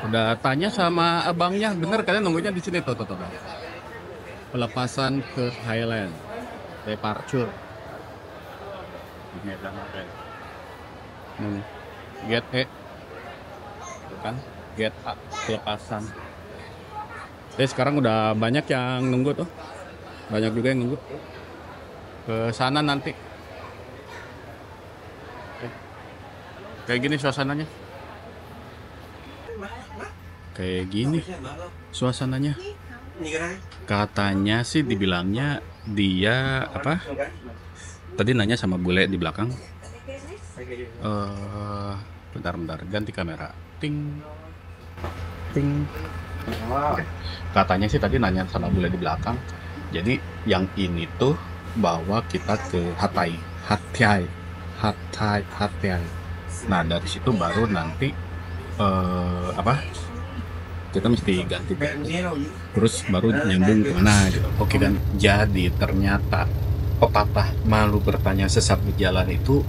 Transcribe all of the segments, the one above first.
Udah tanya sama abangnya, bener kalian nunggunya di sini tuh, tuh, tuh, tuh. Pelepasan ke Thailand, departure. Ini ada apa? Ini, get E, tuh kan? Get A, pelepasan. Jadi sekarang udah banyak yang nunggu tuh, banyak juga yang nunggu ke sana nanti. Kayak gini suasananya, kayak gini suasananya. Katanya sih dibilangnya dia apa? Tadi nanya sama bule di belakang. Bentar, ganti kamera. Ting, ting. Katanya sih tadi nanya sama bule di belakang. Jadi yang ini tuh bawa kita ke Hatay, Hatay, Hatay, Hatay. Nah dari situ baru nanti apa? Kita mesti ganti terus baru nyambung ke mana gitu. Oke kan, jadi ternyata pepatah malu bertanya sesat di jalan itu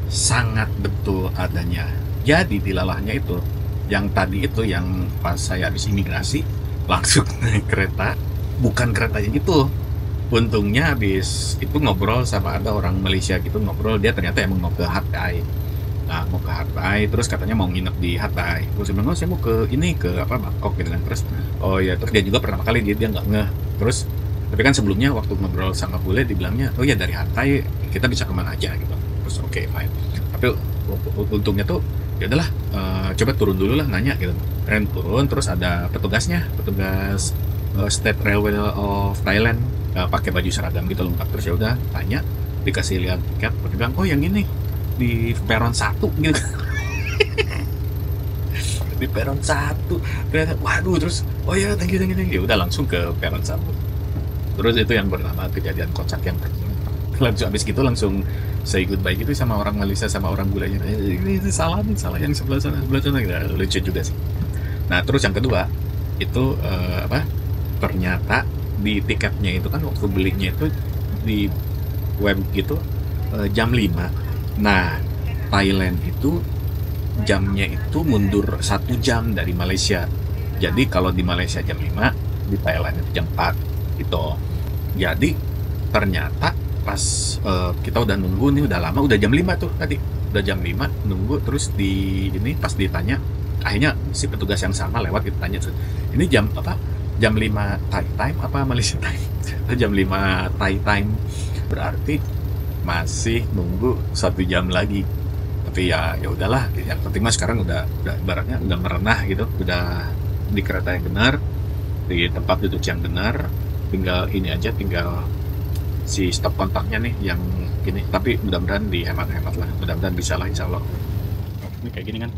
sangat betul adanya. Jadi dilalahnya itu yang tadi itu yang pas saya habis imigrasi langsung naik kereta, bukan keretanya gitu. Untungnya habis itu ngobrol sama ada orang Malaysia gitu, ngobrol dia ternyata emang mau ke Hatay. Nah, mau ke Hatay, terus katanya mau nginep di Hatay. Terus saya bilang, oh saya mau ke ini, ke apa, Bangkok gitu kan. Terus, oh ya, terus dia juga pertama kali dia nggak ngeh. Terus, tapi kan sebelumnya waktu ngobrol sama bule, dibilangnya, oh ya dari Hatay kita bisa kemana aja gitu. Terus oke, fine. Tapi untungnya tuh, ya udahlah, coba turun dulu lah nanya gitu. Keren turun, terus ada petugasnya, petugas State Railway of Thailand, pakai baju seragam gitu lengkap. Terus ya udah tanya, dikasih lihat tiket, pegang, oh yang ini di peron 1 gitu. Di peron 1 ternyata waduh, terus oh ya thank you ya udah langsung ke peron 1. Terus itu yang pertama kejadian kocak yang langsung habis gitu langsung say goodbye gitu sama orang Malaysia sama orang bulenya, ini salah nih, salah yang sebelah sana gitu. Lucu juga sih. Nah terus yang kedua itu apa, ternyata di tiketnya itu kan waktu belinya itu di web gitu jam 5. Nah, Thailand itu jamnya itu mundur 1 jam dari Malaysia. Jadi kalau di Malaysia jam 5, di Thailand itu jam 4 gitu. Jadi ternyata pas kita udah nunggu nih udah lama, udah jam 5 tuh tadi. Udah jam 5 nunggu, terus di ini pas ditanya, akhirnya si petugas yang sama lewat kita tanya, ini jam apa? Jam 5 Thai time apa Malaysia time? Jam 5 Thai time. Berarti masih nunggu 1 jam lagi. Tapi ya udahlah, yang penting mas sekarang udah ibaratnya udah merenah gitu, udah di kereta yang benar, di tempat duduk yang benar, tinggal ini aja, tinggal si stop kontaknya nih yang gini. Tapi mudah-mudahan dihemat-hemat lah, mudah-mudahan bisa lah insya Allah. Ini kayak gini kan,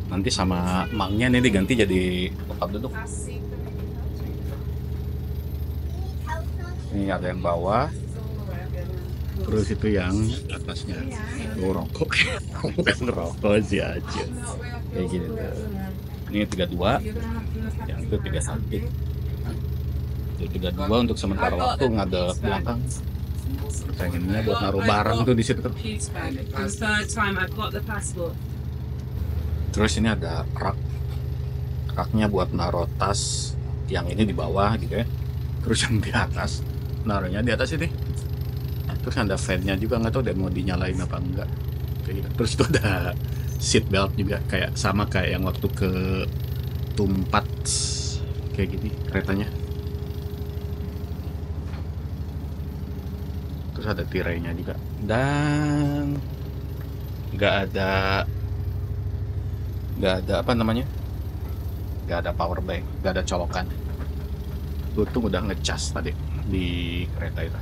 nanti sama mangnya nih diganti jadi tempat duduk. Ini ada yang bawah, terus itu yang atasnya rokok. Bukan rokok sih aja kayak gini tuh. Ini 32, yang itu 31. Jadi 32 untuk sementara waktu ngadep belakang. Pengennya buat naruh barang tuh di situ. Terus ini ada raknya buat naruh tas, yang ini di bawah gitu ya. Terus yang di atas naruhnya di atas ini. Terus ada fan-nya juga, nggak tahu deh mau dinyalain apa enggak kayak gitu. Terus itu ada seat belt juga, kayak sama kayak yang waktu ke Tumpat kayak gini keretanya. Terus ada tirainya juga, dan nggak ada apa namanya, nggak ada power bank, nggak ada colokan. Untung udah ngecas tadi di kereta itu.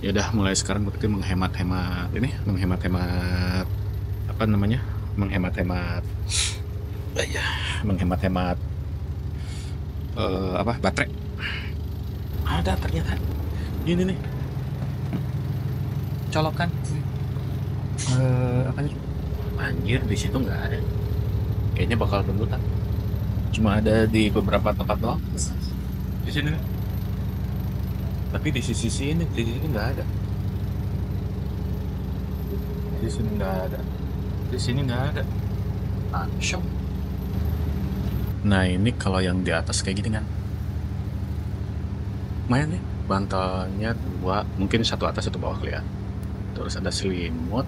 Ya udah mulai sekarang berarti menghemat-hemat ini, menghemat-hemat apa namanya, menghemat-hemat ya, menghemat-hemat apa, baterai. Ada ternyata ini nih colokan apa nih, anjir di situ nggak ada, kayaknya bakal rebutan, cuma ada di beberapa tempat doang di sini nih. Tapi di sisi sini nggak ada. Di sini nggak ada. Di sini nggak ada. Asyam. Nah ini kalau yang di atas kayak gini kan, lumayan nih. Bantalnya dua, mungkin satu atas satu bawah kali ya. Terus ada selimut,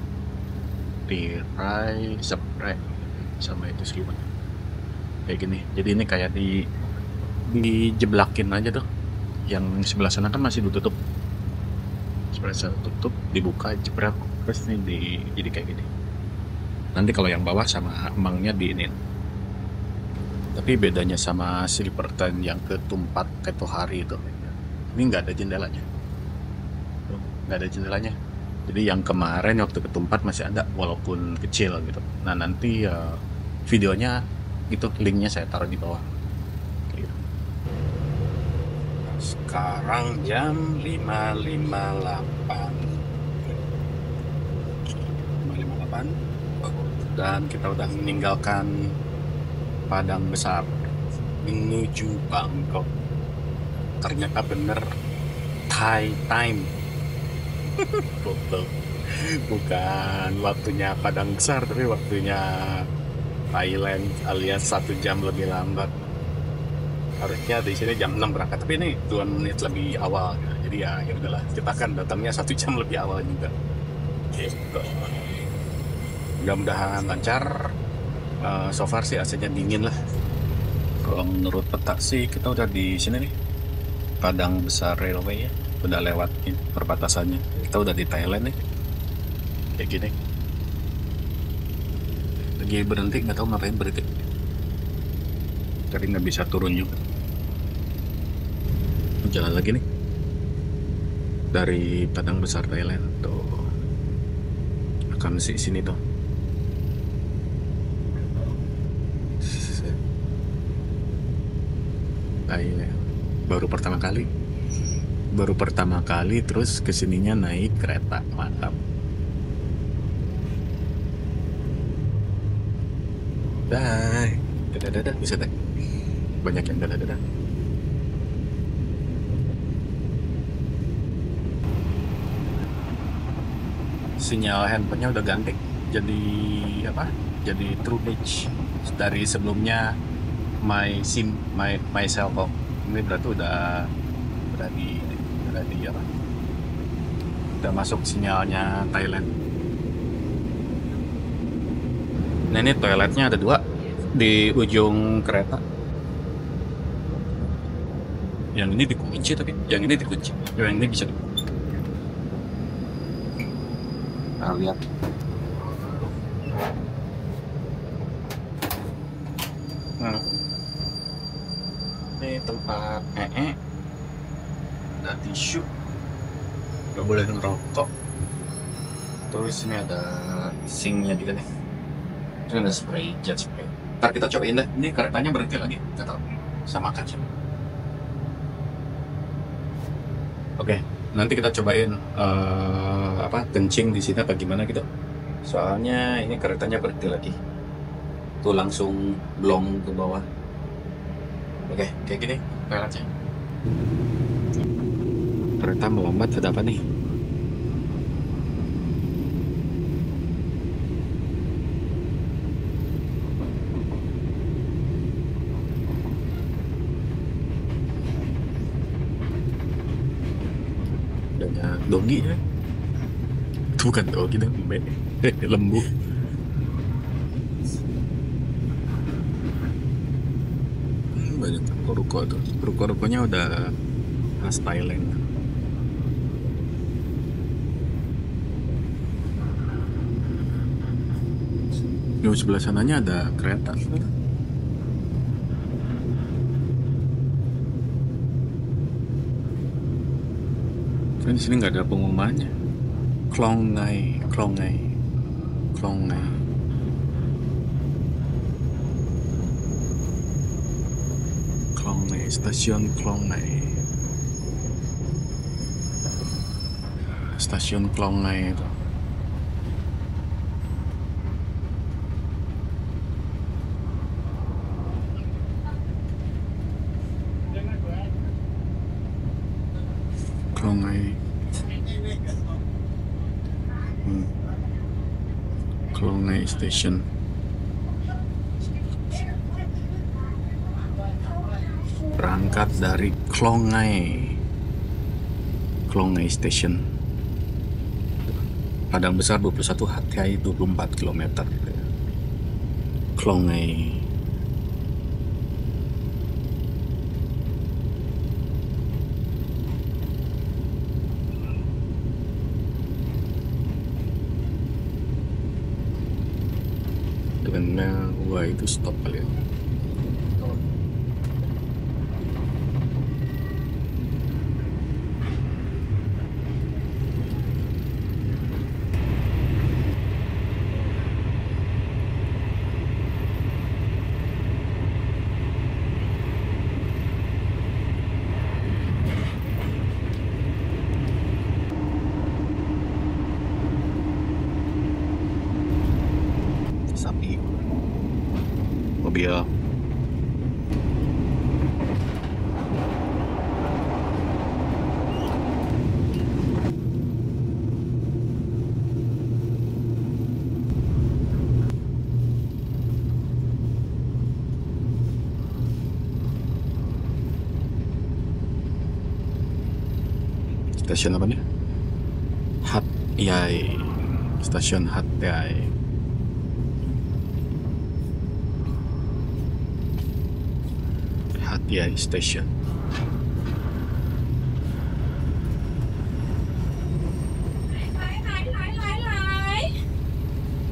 tirai, spray, sama itu selimut. Kayak gini. Jadi ini kayak dijeblakin aja tuh. Yang sebelah sana kan masih ditutup. Sebelah sana tutup, dibuka, jebrak, terus ini jadi kayak gini. Nanti kalau yang bawah sama emangnya di ini. Tapi bedanya sama sleeper tent yang ketumpat keto hari itu, ini nggak ada jendelanya. Tuh, nggak ada jendelanya. Jadi yang kemarin waktu ketumpat masih ada, walaupun kecil gitu. Nah nanti videonya itu linknya saya taruh di bawah. Gitu. Sekarang jam 5.58. 5.58 dan kita udah meninggalkan Padang Besar menuju Bangkok. Ternyata bener Thai time. Bukan waktunya Padang Besar, tapi waktunya Thailand, alias 1 jam lebih lambat. Harusnya di sini jam 6 berangkat, tapi ini 2 menit lebih awal. Jadi ya udahlah, kita kan datangnya 1 jam lebih awal juga. Gitu. Mudah-mudahan lancar. So far sih AC-nya dingin lah. Kalau menurut peta sih kita udah di sini nih, Padang Besar Railway ya. Udah lewat perbatasannya. Kita udah di Thailand nih. Kayak gini. Lagi berhenti, nggak tahu ngapain berhenti. Tadi nggak bisa turun juga. Jalan lagi nih. Dari Padang Besar Thailand tuh. Akan sini tuh. Baru pertama kali terus kesininya naik kereta, mantap. Dadah bisa deh, banyak yang dadah. Sinyal handphonenya udah ganti jadi apa, jadi True Edge. Dari sebelumnya my Cellphone, ini berarti udah di apa, udah masuk sinyalnya Thailand. Nah ini toiletnya ada 2 di ujung kereta. Yang ini dikunci, tapi yang ini dikunci, yang ini bisa dikunci. Nah, lihat. Nah, ini tempat ada tisu, nggak boleh ngerokok. Terus ini ada sinknya juga nih. Ini ada jet spray. Ntar kita cobain deh. Ini keretanya berhenti lagi, nggak tahu sama kaca. Oke, nanti kita cobain kencing di sini apa gimana gitu. Soalnya ini keretanya berhenti lagi. Tuh langsung blong ke bawah. Oke, kayak gini toiletnya. Kereta melambat, ada apa nih? Ada donggi ya? Itu bukan donggi dong, lembu. Banyak ruko tuh. Ruko-rukonya udah khas Thailand. Di sebelah sananya ada kereta. Kan di sini nggak ada pengumumannya. Klong Ngai. Stasiun Klong Ngai itu. Klong Ngai. Klong Ngai Station. berangkat dari Klongai Station. Padang Besar 21, HTI 24 km. Klongai. Dengan wah itu stop kali ya. Sapi mobil stasiun apa nih? Hat Yai, stasiun Hat Yai. Hat Yai Station.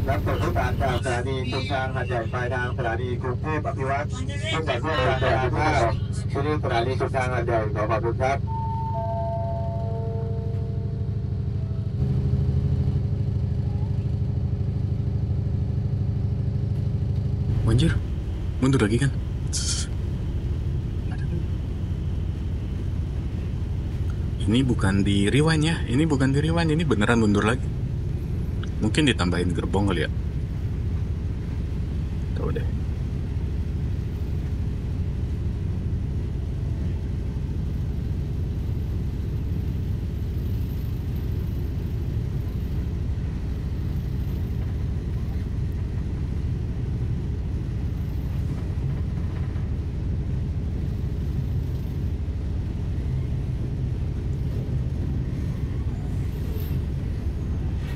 รับส่งผู้โดยสารจากสถานีชุมทางหาดใหญ่ปลายทางสถานีกรุงเทพอภิวัตรผู้จัดร่วมการเดินทางที่สถานีชุมทางหาดใหญ่ขอขอบคุณครับ Anjir, mundur lagi kan? Ini bukan di rewind ya, ini bukan di rewind, ini beneran mundur lagi. Mungkin ditambahin gerbong kali ya. Tahu deh.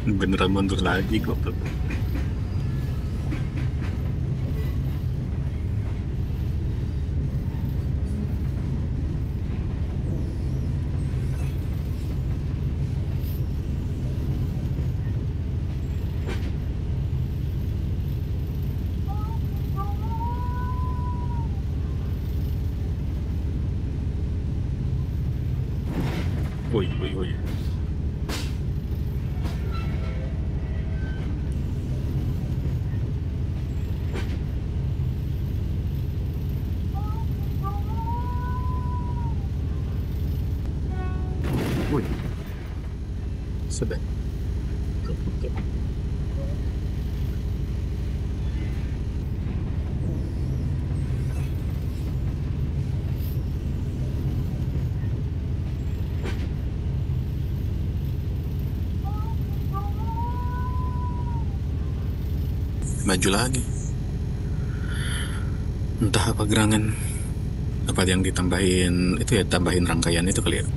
Beneran mundur lagi kok. Woi, woi, woi. Woi. Sedap. Maju lagi. Entah apa gerangan, apa yang ditambahin itu ya, tambahin rangkaian itu kali ya.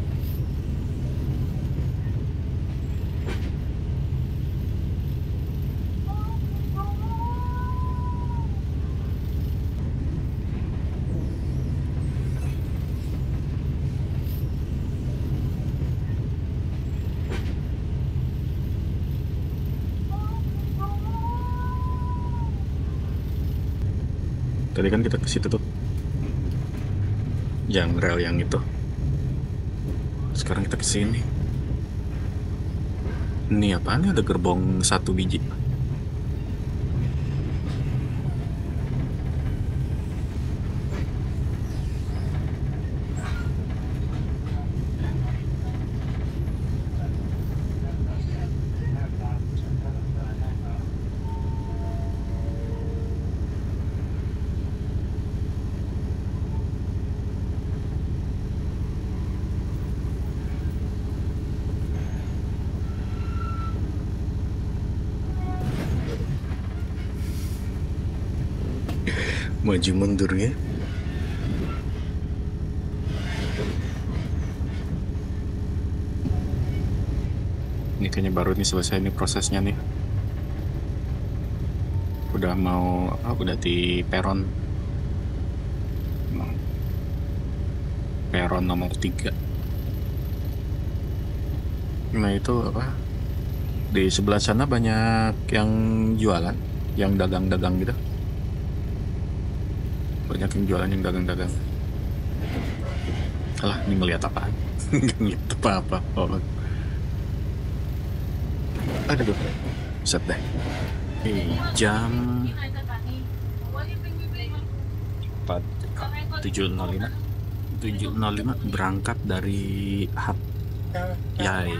Tadi kan kita ke situ tuh, yang rel yang itu. Sekarang kita ke sini. Ini apaan? Ada gerbong 1 biji. Maju mundur ya. Ini kayaknya baru nih selesai nih prosesnya nih. Udah mau udah di peron nomor 3. Nah itu apa, di sebelah sana banyak yang jualan, yang dagang-dagang gitu. Banyak yang jualan, yang dagang-dagang. Alah, ini ngeliat apaan? Nggak ngeliat apa-apa. Oh. Aduh, set deh. Jam 7.05 berangkat dari Hat Yai.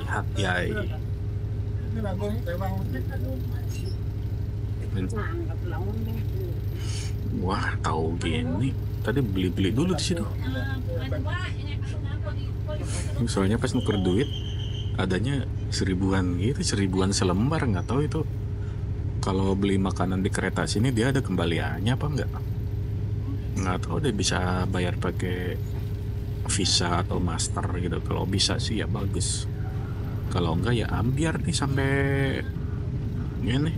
Wah, tahu gini. Tadi beli dulu di situ. Soalnya pas nuker duit adanya 1.000-an gitu, 1.000-an selembar. Nggak tahu itu kalau beli makanan di kereta sini dia ada kembaliannya apa enggak. Nggak tahu deh, bisa bayar pakai Visa atau Master gitu. Kalau bisa sih ya bagus. Kalau enggak ya ambiar nih sampai ini.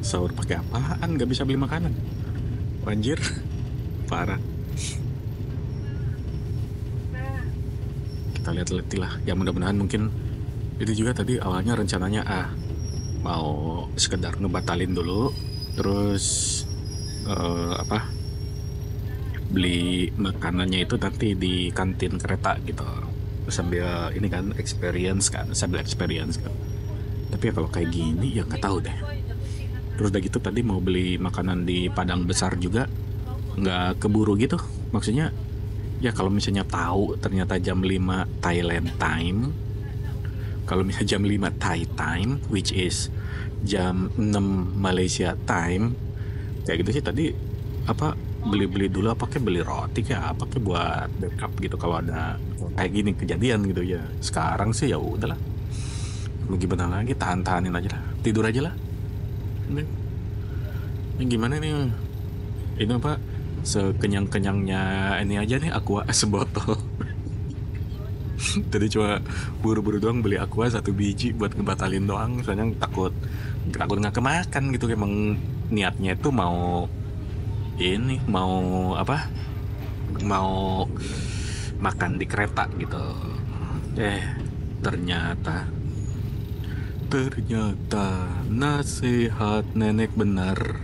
Sahur pakai apaan? Nggak bisa beli makanan. Anjir, parah. Kita lihat-lihat lah. Ya mudah-mudahan mungkin itu juga tadi awalnya rencananya mau sekedar ngebatalin dulu, terus beli makanannya itu nanti di kantin kereta gitu, sambil ini kan experience kan. Tapi ya kalau kayak gini ya nggak tahu deh. Terus udah gitu tadi mau beli makanan di Padang Besar juga nggak keburu gitu. Maksudnya ya kalau misalnya tahu ternyata jam 5 Thailand time, kalau misalnya jam 5 Thai time, which is jam 6 Malaysia time, kayak gitu sih tadi beli dulu apa kayak beli roti kayak apa kayak buat backup gitu kalau ada kayak gini kejadian gitu ya. Sekarang sih ya udahlah, mau gimana lagi, tahanin aja lah, tidur aja lah. Ini gimana nih, ini sekenyang-kenyangnya ini aja nih Aqua sebotol. Tadi cuma buru-buru doang beli Aqua 1 biji buat ngebatalin doang, soalnya takut nggak kemakan gitu. Emang niatnya itu mau makan di kereta gitu. Ternyata nasihat nenek benar,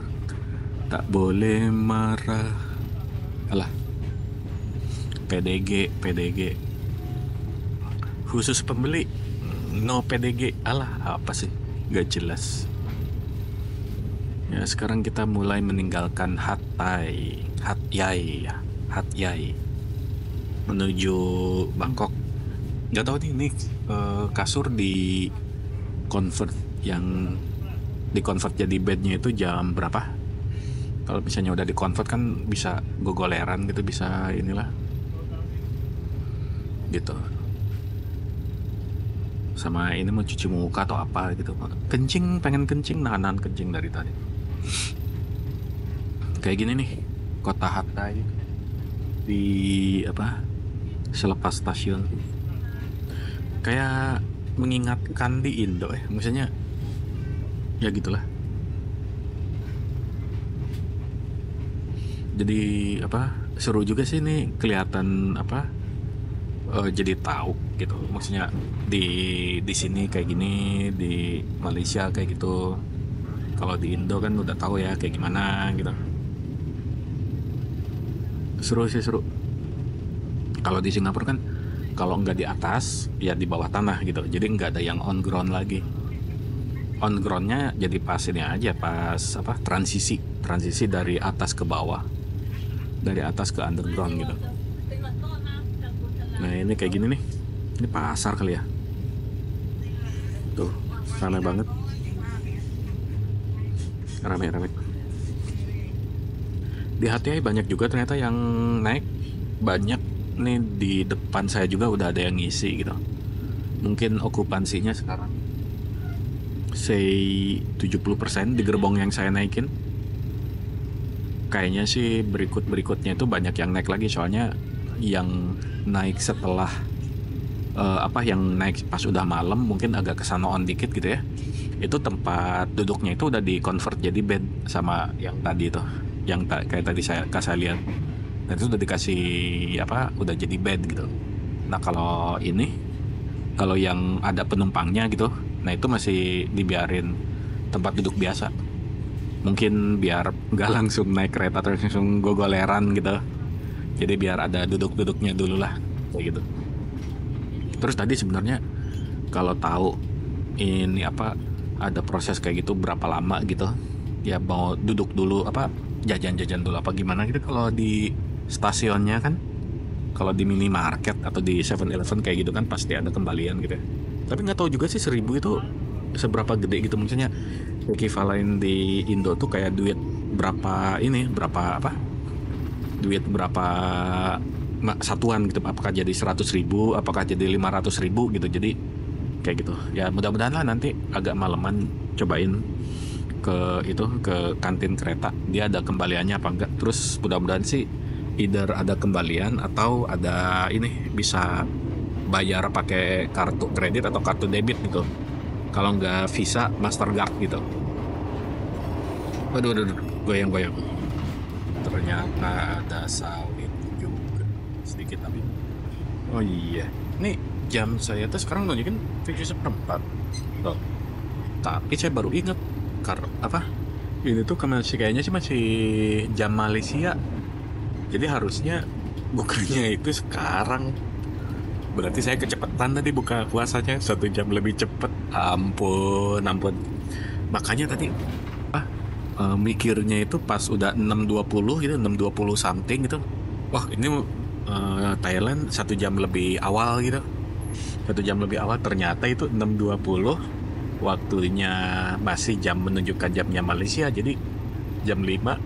tak boleh marah. Alah, PDG khusus pembeli, no PDG. Alah, apa sih, gak jelas. Ya sekarang kita mulai meninggalkan Hat Yai menuju Bangkok. Gak tahu nih ini kasur di convert jadi bednya itu jam berapa. Kalau misalnya udah di convert kan bisa gogoleran gitu, bisa inilah gitu. Sama ini mau cuci muka atau apa gitu, pengen kencing, nahan kencing dari tadi. Kayak gini nih kota Hatay di selepas stasiun, kayak mengingatkan di Indo maksudnya ya gitulah. Jadi seru juga sih nih, kelihatan jadi tahu gitu. Maksudnya di sini kayak gini, di Malaysia kayak gitu. Kalau di Indo kan udah tahu ya kayak gimana gitu. Seru. Kalau di Singapura kan kalau nggak di atas ya di bawah tanah gitu. Jadi nggak ada yang on ground lagi. On groundnya jadi pas ini aja, pas transisi dari atas ke bawah, dari atas ke underground gitu. Nah ini kayak gini nih, ini pasar kali ya. Tuh ramai banget, rame. Di Hatay banyak juga ternyata yang naik, banyak nih. Di depan saya juga udah ada yang ngisi gitu. Mungkin okupansinya sekarang say 70% di gerbong yang saya naikin. Kayaknya sih berikutnya itu banyak yang naik lagi, soalnya yang naik setelah apa yang naik pas udah malam mungkin agak kesanoan dikit gitu ya, itu tempat duduknya itu udah di convert jadi bed sama yang tadi itu, yang kayak tadi saya lihat, dan itu udah dikasih apa, udah jadi bed gitu. Nah kalau ini, kalau yang ada penumpangnya gitu, nah itu masih dibiarin tempat duduk biasa, mungkin biar nggak langsung naik kereta terus langsung gogoleran gitu, jadi biar ada duduk-duduknya dulu lah kayak gitu. Terus tadi sebenarnya kalau tahu ini apa ada proses kayak gitu berapa lama gitu ya, mau duduk dulu apa jajan-jajan dulu apa gimana gitu kalau di stasiunnya kan, kalau di minimarket atau di 7-Eleven kayak gitu kan pasti ada kembalian gitu ya. Tapi nggak tahu juga sih 1.000 itu seberapa gede gitu, maksudnya ekivalen di Indo tuh kayak duit berapa ini, berapa apa, duit berapa satuan gitu, apakah jadi 100.000, apakah jadi 500.000 gitu, jadi kayak gitu ya. Mudah-mudahan lah nanti agak maleman cobain ke itu, ke kantin kereta dia ada kembaliannya apa enggak. Terus mudah-mudahan sih either ada kembalian atau ada ini bisa bayar pakai kartu kredit atau kartu debit gitu, kalau nggak Visa Mastercard gitu. Aduh, goyang-goyang, ternyata ada sawit juga sedikit tapi. Oh iya, nih jam saya tuh sekarang nunjukin 7:04 loh. Tapi saya baru inget apa ini tuh kayaknya sih masih jam Malaysia, jadi harusnya bukanya itu sekarang. Berarti saya kecepatan tadi buka puasanya 1 jam lebih cepet. Ampun. Makanya tadi mikirnya itu pas udah 6.20 gitu, 6.20 something gitu, wah ini Thailand 1 jam lebih awal gitu, 1 jam lebih awal. Ternyata itu 6.20 waktunya masih jam menunjukkan jamnya Malaysia, jadi jam 5.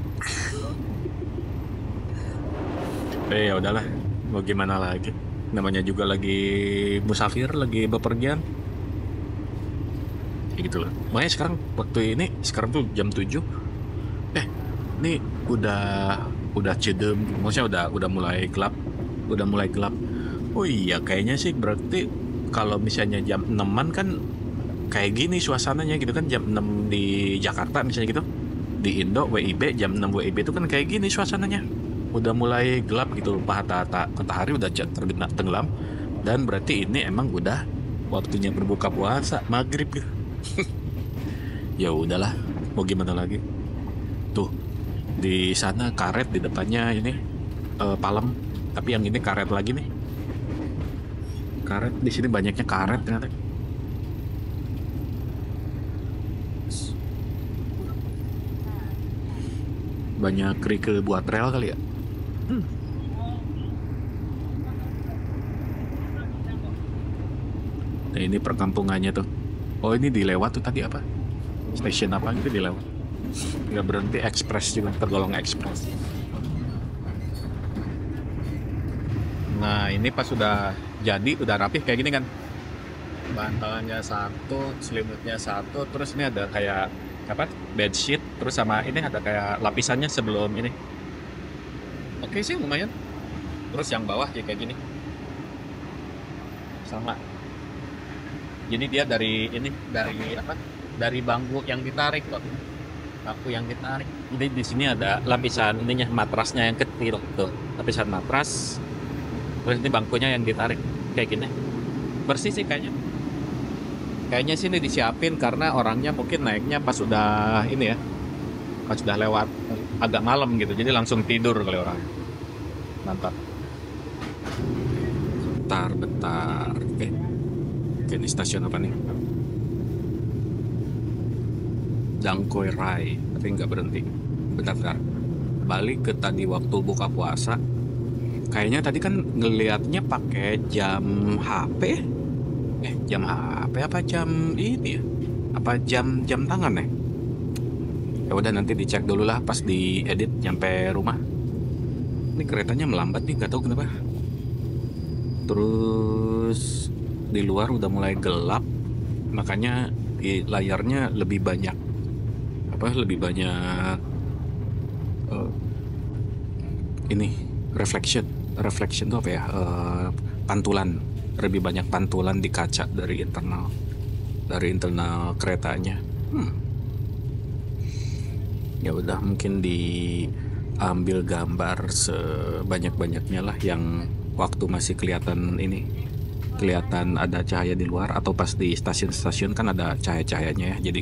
Ya udahlah, mau gimana lagi, namanya juga lagi musafir, lagi bepergian kayak gitu loh. Makanya sekarang waktu ini sekarang tuh jam 7. Ini udah cedem, maksudnya udah mulai gelap, Oh iya, kayaknya sih berarti kalau misalnya jam 6-an kan kayak gini suasananya gitu kan, jam 6 di Jakarta misalnya gitu, di Indo WIB jam 6 WIB itu kan kayak gini suasananya, udah mulai gelap gitu, matahari udah tenggelam, dan berarti ini emang udah waktunya berbuka puasa maghrib gitu. Ya udahlah, mau gimana lagi. Tuh di sana karet, di depannya ini palem, tapi yang ini karet lagi nih. Karet di sini banyaknya karet ternyata. Banyak kerikil buat rel kali ya. Nah ini perkampungannya tuh. Oh ini dilewat tuh tadi apa? Stasiun apa gitu dilewat. Nggak berhenti, ekspres juga, tergolong ekspres. Nah ini pas udah jadi, udah rapih kayak gini kan, bantalnya satu, selimutnya satu, terus ini ada kayak apa, bedsheet, terus sama ini ada kayak lapisannya sebelum ini. Oke sih lumayan. Terus yang bawah ya kayak gini sama. Jadi dia dari ini, dari apa, dari bangku yang ditarik loh, bangku yang ditarik. Jadi di sini ada lapisan ininya, matrasnya yang kecil tuh, lapisan matras. Terus ini bangkunya yang ditarik kayak gini. Bersih sih kayaknya. Kayaknya sih ini disiapin karena orangnya mungkin naiknya pas udah ini ya, pas udah lewat agak malam gitu, jadi langsung tidur kali orang. Mantap. Bentar. Oke, ini stasiun apa nih? Dangkoi Rai, tapi nggak berhenti. Bentar. Balik ke tadi waktu buka puasa. Kayaknya tadi kan ngelihatnya pakai jam HP. Jam HP apa jam ini ya? Apa jam tangan ya? Ya udah nanti dicek dulu lah pas diedit nyampe rumah. Ini keretanya melambat nih, nggak tahu kenapa. Terus di luar udah mulai gelap, makanya di layarnya lebih banyak ini reflection tuh apa ya, pantulan lebih banyak pantulan di kaca dari internal keretanya. Ya udah, mungkin diambil gambar sebanyak-banyaknya lah, yang waktu masih kelihatan ada cahaya di luar, atau pas di stasiun-stasiun kan ada cahaya-cahayanya ya, jadi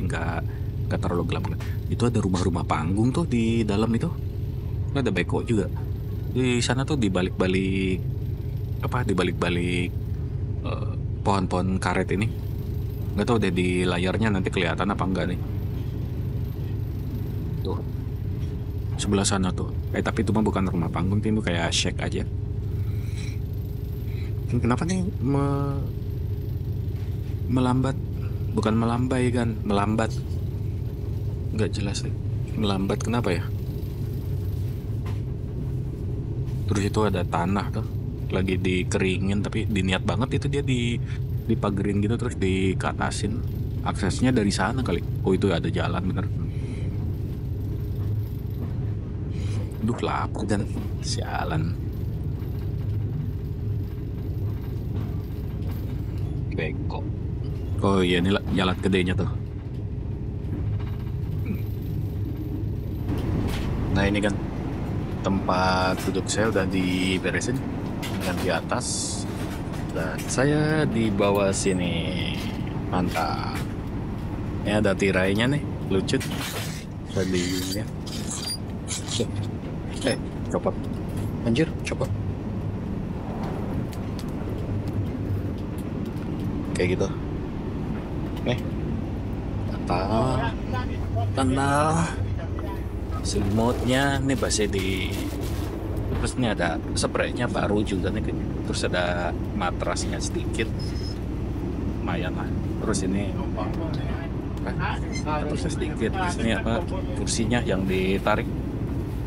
nggak terlalu gelap. Itu ada rumah-rumah panggung tuh di dalam itu, ada beko juga di sana tuh, di balik-balik pohon-pohon karet ini. Nggak tahu deh di layarnya nanti kelihatan apa enggak nih. Tuh sebelah sana tuh, tapi itu mah bukan rumah panggung, itu kayak shack aja. Kenapa nih melambat, bukan melambai kan, melambat, nggak jelas nih. Melambat kenapa ya? Terus itu ada tanah tuh lagi dikeringin, tapi diniat banget itu dia dipagerin gitu, terus dikatasin aksesnya dari sana kali. Oh itu ada jalan bener. Aduh lapar dan sialan. Beko. Oh iya, ini jalan gedenya tuh. Nah ini kan tempat duduk saya udah diberesin dan di atas, dan saya di bawah sini. Mantap. Ini ada tirainya nih, lucu. Tadi ya. Copot. Anjir, copot. Kayak gitu. Tanda selimutnya nih masih terus ini ada spraynya baru juga nih, terus ada matrasnya sedikit, lumayan lah. Terus ini terus sedikit, terus ini kursinya yang ditarik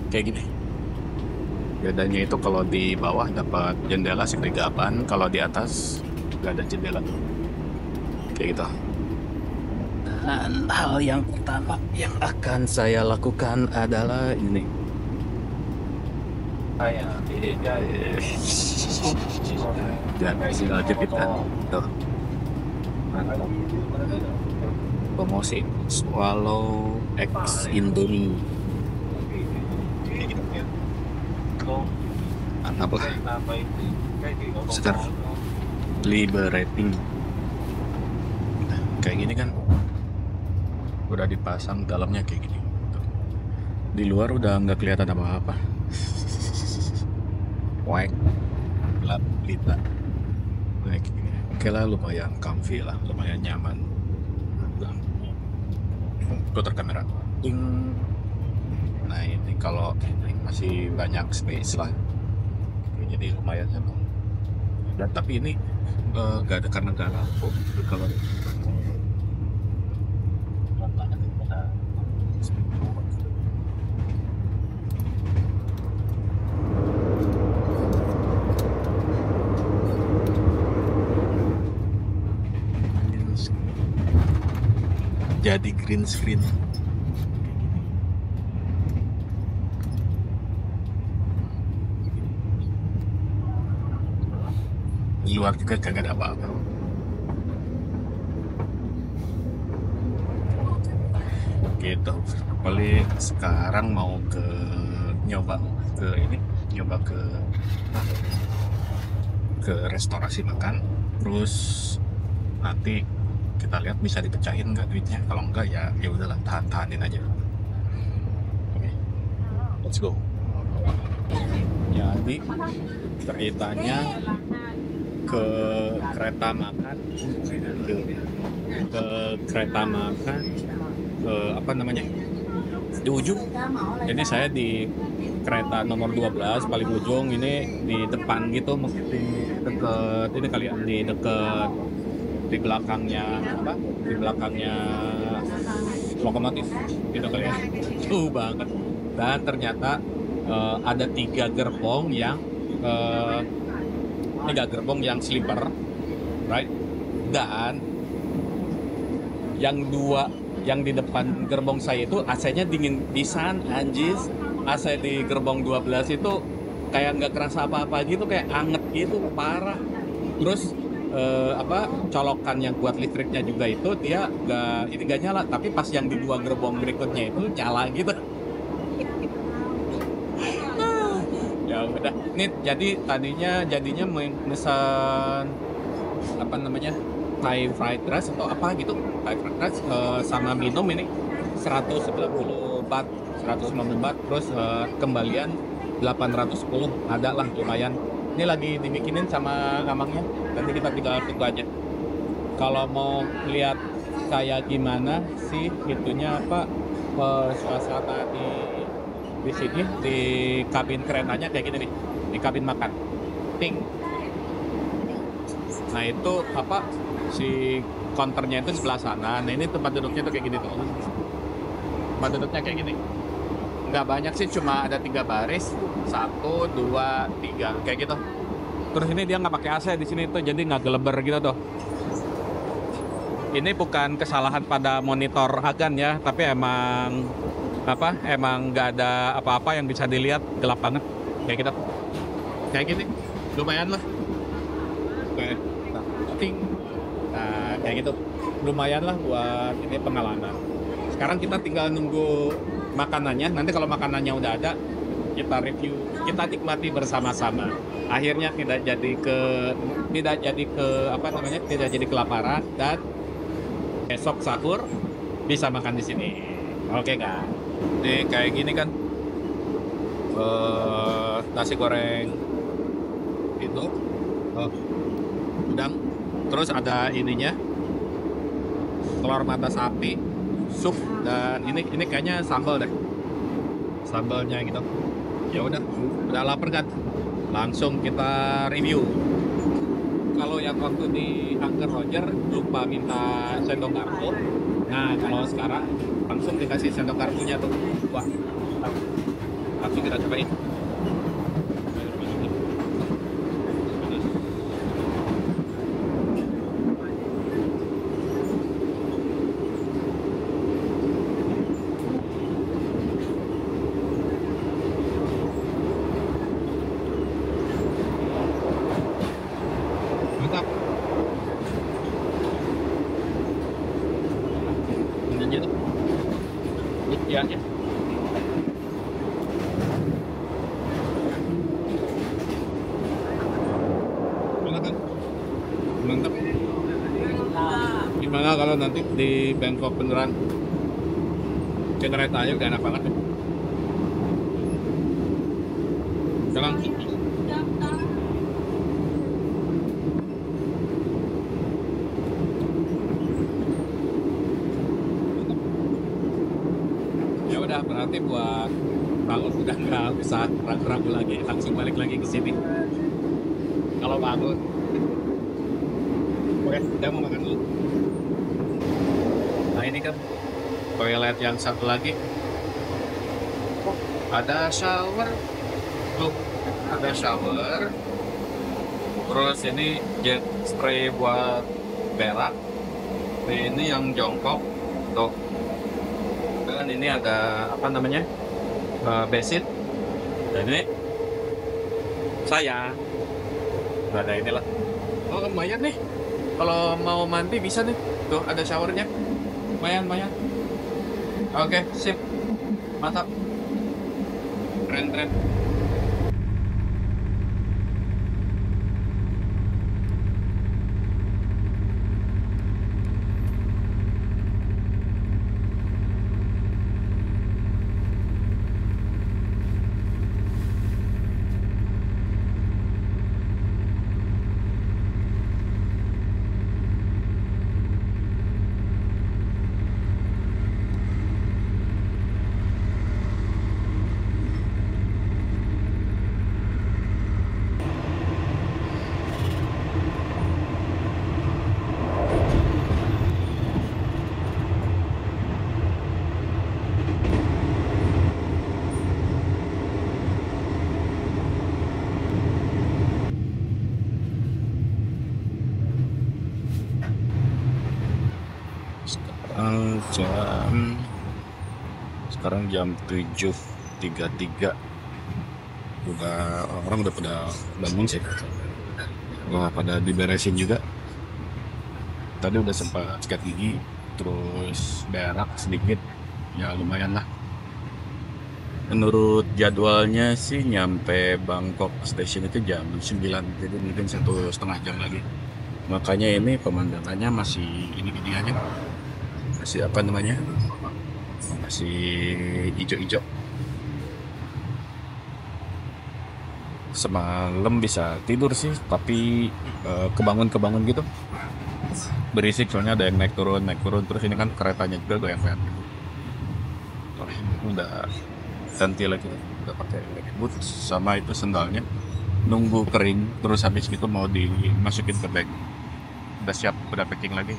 kayak gini. Bedanya itu kalau di bawah dapat jendela segregapan, kalau di atas nggak ada jendela kayak gitu. Dan hal yang pertama yang akan saya lakukan adalah ini. Dan tinggal jepitan tuh. Promosi Swallow X Indomie. Mantap lah. Segar liberating. Kayak gini kan udah dipasang, dalamnya kayak gini. Di luar udah nggak kelihatan apa-apa. White gelap lita kayak gini. Oke lah, lumayan comfy lah, lumayan nyaman. Putar kamera. Nah ini kalau ini masih banyak space lah, jadi lumayan nyaman. Dan tapi ini nggak ada, karena nggak lampu. Kalau jadi green screen. Di luar juga kagak ada apa-apa. Gitu. Paling sekarang mau nyoba ke restorasi makan. Terus nanti kita lihat bisa dipecahin nggak duitnya. Kalau enggak ya udahlah, tahanin aja. Oke, let's go. Jadi ceritanya ke kereta makan, apa namanya, di ujung. Jadi saya di kereta nomor 12 paling ujung, ini di depan gitu, di deket ini kali ya, di belakangnya lokomotif gitu kali ya, jauh banget. Dan ternyata ada 3 gerbong yang sleeper, right? Dan yang 2 yang di depan gerbong saya itu AC-nya dingin pisan, anjis. AC di gerbong 12 itu kayak nggak kerasa apa-apa gitu, kayak anget gitu, parah. Terus apa colokan yang buat listriknya juga itu dia nggak nyala, tapi pas yang di 2 gerbong berikutnya itu nyala gitu. Ya udah, nih jadi jadinya mesen apa namanya, Thai fried rice atau apa gitu, Thai fried rice sama minum ini 190 baht, 190 baht, terus kembalian 810, ada lah lumayan. Ini lagi dibikinin sama amangnya, nanti kita tinggal tunggu aja. Kalau mau lihat kayak gimana sih itunya apa, suasana di sini di kabin keretanya kayak gini nih, di kabin makan ting. Nah itu apa, si counternya itu sebelah sana. Nah ini tempat duduknya tuh kayak gini tuh, tempat duduknya kayak gini, nggak banyak sih, cuma ada 3 baris, 1, 2, 3 kayak gitu. Terus ini dia nggak pakai AC di sini tuh, jadi nggak geleber gitu tuh. Ini bukan kesalahan pada monitor Agan ya, tapi emang apa, emang nggak ada apa-apa yang bisa dilihat, gelap banget kayak gitu. Kayak gini lumayan lah kayak ting. Nah kayak gitu lumayan lah buat ini pengalaman. Sekarang kita tinggal nunggu makanannya, nanti kalau makanannya udah ada kita review, kita nikmati bersama-sama. Akhirnya tidak jadi ke apa namanya, tidak jadi kelaparan, dan besok sahur bisa makan di sini. Oke kan? Nih kayak gini kan, nasi goreng itu, udang, terus ada ininya, telur mata sapi, sup, dan ini kayaknya sambal deh, sambalnya gitu. Ya udah lapar kan, langsung kita review. Kalau yang waktu di Angker Roger lupa minta sendok garpu, nah kalau sekarang langsung dikasih sendok garpunya tuh. Wah, langsung kita cobain. Mantap. Ini tuh. Ya. Mantap. Mantap. Gimana kalau nanti di Bangkok beneran ceritanya udah enak banget ya. Sekarang ya udah, berarti buat bangun udah nggak usah ragu-ragu lagi, langsung balik lagi ke sini kalau bangun. Oke, kita mau makan dulu. Nah ini kan toilet yang satu lagi, ada shower tuh, ada shower, terus ini jet spray buat berak, ini yang jongkok tuh, dan ini ada apa namanya, besit, dan ini saya nggak ada inilah. Oh lumayan nih, kalau mau mandi bisa nih, tuh ada showernya, lumayan. Oke sip, mantap, keren. Sekarang jam 7.33, udah orang udah pada bangun sih. Wah, pada diberesin juga. Tadi udah sempat sikat gigi, terus berak sedikit, ya lumayan lah. Menurut jadwalnya sih nyampe Bangkok Station itu jam 9, jadi mungkin 1,5 jam lagi. Makanya ini pemandangannya masih ini aja, masih apa namanya, masih hijau-hijau. Semalam bisa tidur sih, tapi kebangun gitu. Berisik soalnya ada yang naik turun, terus ini kan keretanya juga goyang-goyang gitu. Oh, udah ganti lagi, udah pakai boots sama itu sendalnya, nunggu kering, terus habis itu mau dimasukin ke bag. Udah siap, udah packing lagi.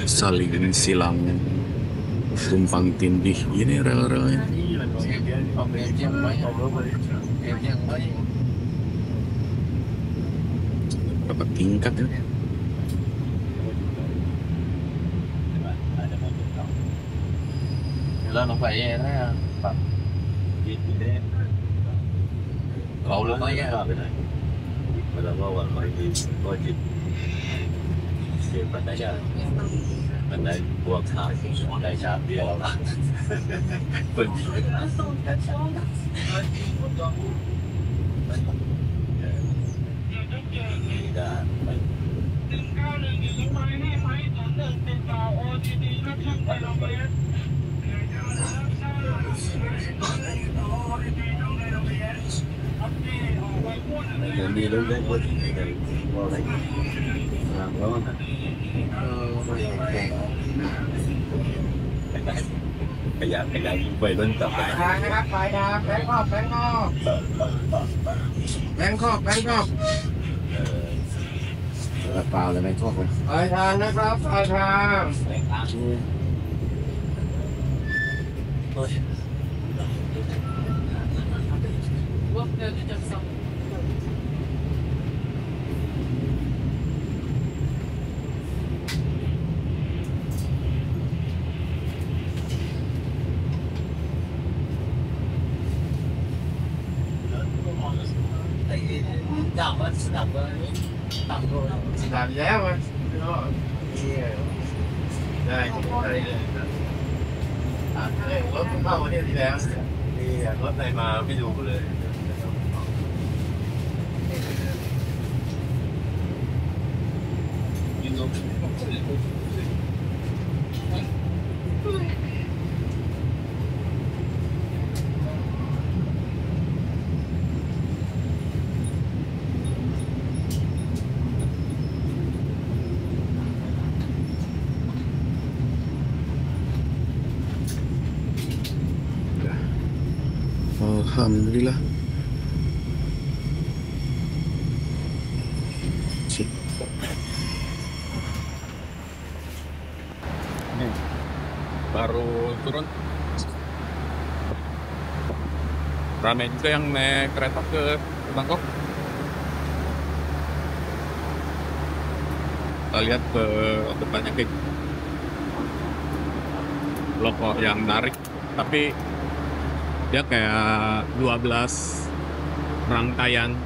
Saling silang tumpang tindih ini rel-relnya. Berapa tingkat ya? Nó phải cậu luôn ấy á mà là vô còn phải gì coi gì mình đã ra mình đã buộc thảo đây sao bia là mình đi đến đấy có thì vào đấy làm đó cái dạng về bên tập nàyนะครับปลายทางแบงคอกแบงคอกแบงคอกแบงคอก เปล่าเลยไม่ทั่วคน ปลายทางนะครับปลายทาง làm giá mà nó đây rถเข้ามาที่แล้วนี่รถอะไรมาไม่ดูเลย Alhamdulillah. Sip. Ini baru turun. Ramai juga yang naik kereta ke Bangkok. Kita lihat ke depannya kayak loko yang menarik, tapi dia kayak 12 rangkaian.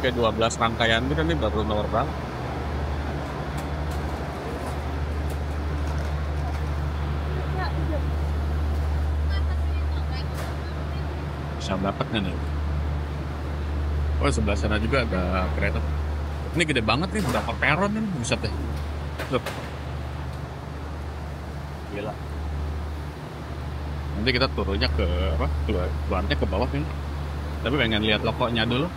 Kayak 12 rangkaian gitu, ini baru nomor berapa? Bisa dapatnya nih. Oh, sebelah sana juga ada kereta. Ini gede banget nih, berapa peron nih, buset deh. Loh. Gila. Nanti kita turunnya ke apa? Keluarnya ke bawah nih. Tapi pengen lihat lokonya dulu.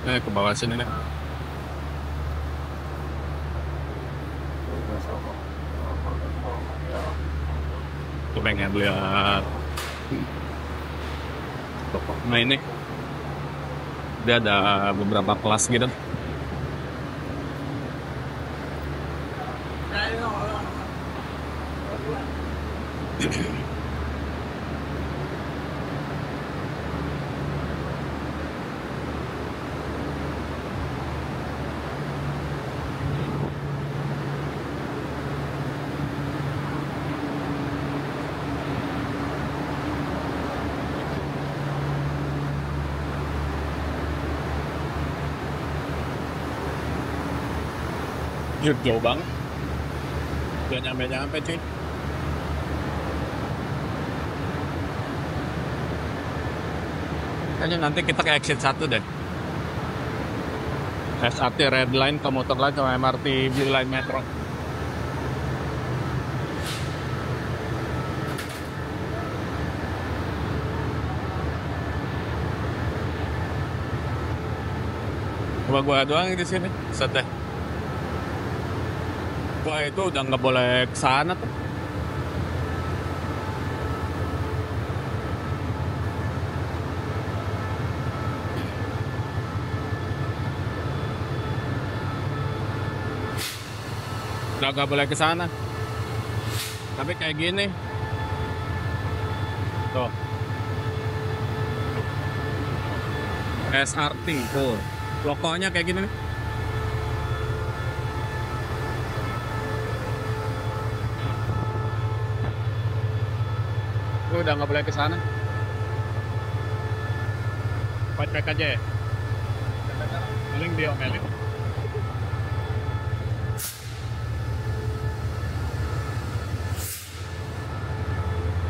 Ke bawah sini nih. Tuh pengen lihat Nah ini dia ada beberapa kelas gitu. Jauh banget. Gak nyampe-nyampe cuy. Kayaknya nanti kita ke exit 1 deh. SRT Red Line, komuter line sama MRT Blue Line Metro. Cuma gua doang di sini. Set deh. Wah itu udah nggak boleh kesana tuh. Udah nggak boleh kesana. Tapi kayak gini. Tuh. SRT tuh. Logonya kayak gini nih. Udah nggak boleh ke sana. Baik aja ya. Paling diomelin.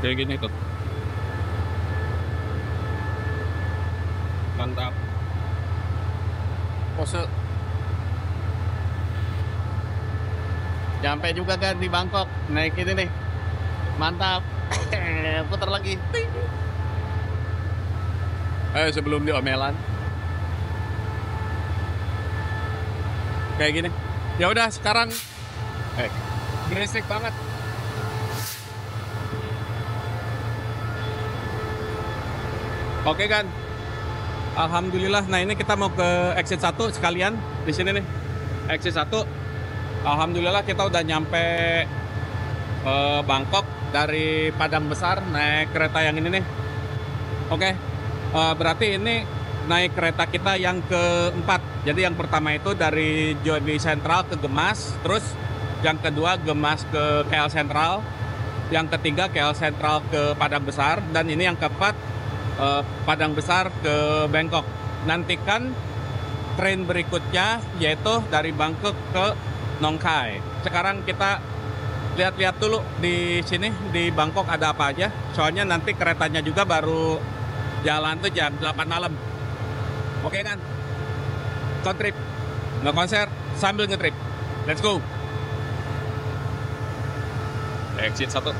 Kayak gini tuh. Mantap. Pose. Sampai juga kan di Bangkok. Naik ini nih. Mantap. Putar lagi. Sebelum diomelan. Kayak gini. Ya udah sekarang berisik banget. Oke kan. Alhamdulillah. Nah, ini kita mau ke exit 1 sekalian di sini nih. Exit 1. Alhamdulillah kita udah nyampe Bangkok dari Padang Besar naik kereta yang ini nih. Oke. Berarti ini naik kereta kita yang keempat. Jadi yang pertama itu dari Johor Central ke Gemas, terus yang kedua Gemas ke KL Sentral, yang ketiga KL Sentral ke Padang Besar, dan ini yang keempat Padang Besar ke Bangkok. Nantikan train berikutnya yaitu dari Bangkok ke Nong Khai. Sekarang kita lihat-lihat dulu di sini di Bangkok ada apa aja. Soalnya nanti keretanya juga baru jalan tuh jam 8 malam. Oke kan? Kontrip, nge-konser sambil ngetrip. Let's go. Exit 1.